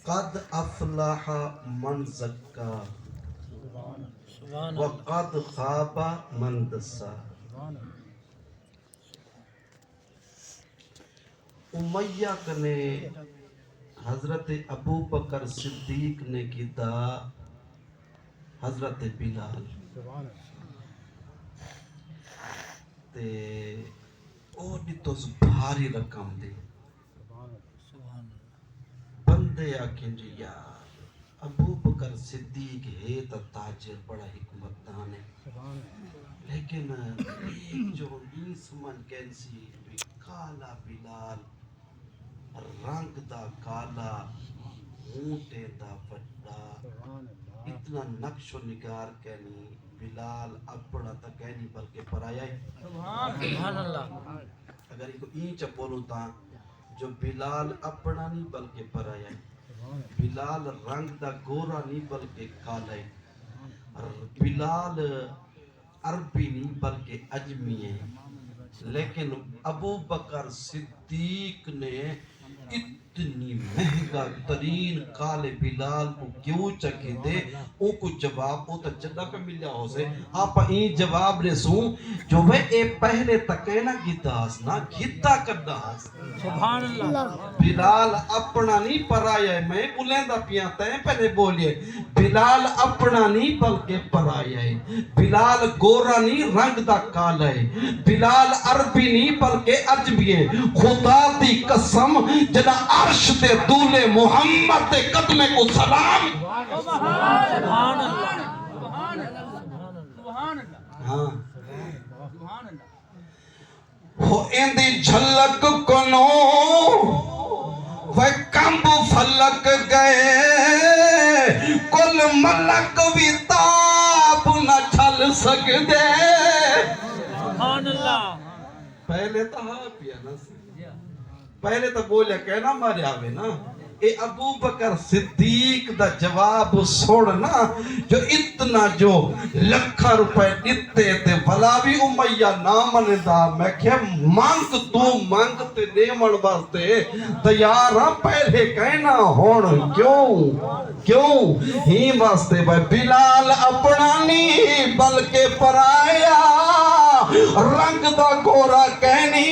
قد افلح من زکا وقد خاب من دسا۔ امیہ کنے حضرت ابو بکر صدیق نے کیتا حضرت بلال تے او ڈٹوس بھاری رقم دی بندے آکھیں جی یار ابو بکر صدیق ہے تا تاجر بڑا حکمت دان ہے، لیکن ایک جو نہیں سمجھ کینسی کالا بلال رنگ دا کالا اونٹے دا بڑا اتنا نقش و نگار کہنی بلال اپنا تا کہنی بلکہ پرایا ہے۔ سبحان اللہ۔ اگر ایک اینچ بولوں تا جو بلال اپنا نہیں بلکہ پرایا ہے، بلال رنگ دا گورا نہیں بلکہ کالا ہے، بلال عربی نہیں بلکہ اجمی ہے، لیکن ابو بکر صدیق نے اتنی مہنگا ترین کالے بلال کو کیوں چکے دے او کو جواب او تا جدہ پہ ملیا ہو سے آپ این جواب رسوں جو وہ اے پہلے تکینا گیتاس نا گیتا کرداس۔ سبحان اللہ۔ بلال اپنا نہیں پرایا ہے، میں بلیندہ پیانتا ہے پہلے بولیے بلال اپنا نہیں بلکہ پرایا ہے، بلال گورا نہیں رنگ دا کالا ہے، بلال عربی نہیں بلکہ عجمی ہے۔ خدا دی قسم جنا عرش دے دولے محمد دے قدمے کو سلام۔ سبحان اللہ۔ ہاں ہو اندی جھلک کنو وہ کمب فلک گئے کل ملک بھی تاب نہ چھل سکدے۔ سبحان اللہ۔ پہلے تو ہاں پیا نا پہلے تو بولیا کہنا مارے آوے نا اے ابو بکر صدیق دا جواب سوڑنا جو اتنا جو لکھا روپے دیتے تے بھلا بھی امیہ نامن دا میں کہ مانگ تو مانگ تے دیمن باستے تیارہ پہلے کہنا ہون کیوں ہی باستے بھائی بلال اپنا نہیں بلکہ پرایا رنگ دا گورا کہنی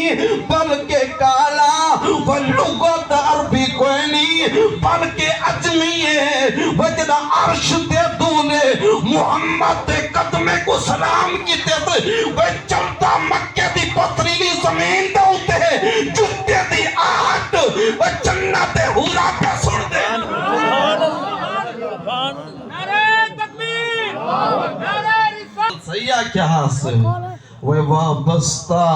بلکہ کالا وہ لغت عربی کوئی نہیں بلکہ عجمی ہے، وہ جدہ عرش دے دولے محمد دے قدمے کو سلام کی تے وہ چلتا مکہ دی پتریلی زمین دا ہوتے جتے دی آہت وہ جنت حورا پہ سن دے۔ نعرہ تکبیر، نعرہ رسالت۔ سیاہ کیا حاصل وہ وابستہ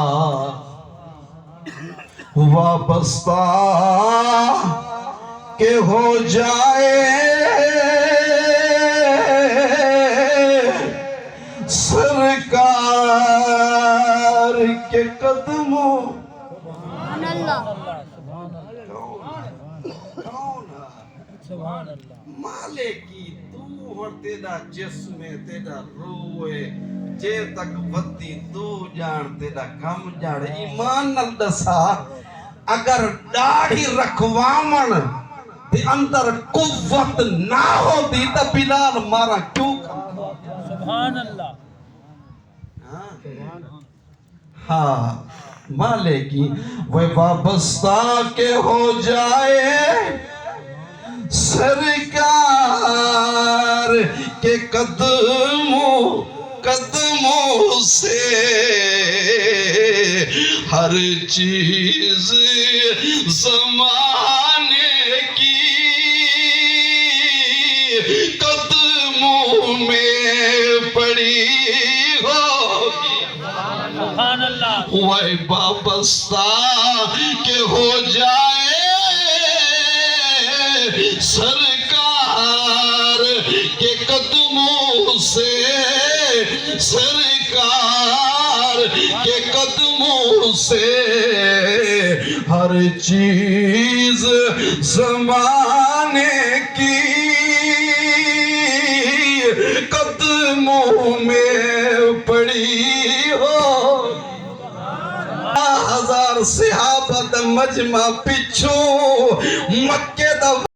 کہ ہو جائے سرکار کے قدموں۔ سبحان اللہ۔ سبحان اللہ۔ مالے کی تو اور تیرا جسم تیرا روح جے تک ودی تو جان تیرا کم جان ایمان نل دسا اگر داڑھی رکھوامن تے اندر قوت نہ ہو دی تا بلال مارا کیوں کھا۔ سبحان اللہ۔ ہاں مالے کی وہ وابستہ کے ہو جائے سرکار کے قدموں سے ہر چیز زمانے کی قدموں میں پڑی ہوگی۔ سبحان اللہ۔ وہ وابستہ کہ ہو جائے سرکار کے قدموں سے سرکار کے قدموں سے ہر چیز زمانے کی قدموں میں پڑی ہو۔ 1000 صحابہ دا مجمع پچھو مکہ دا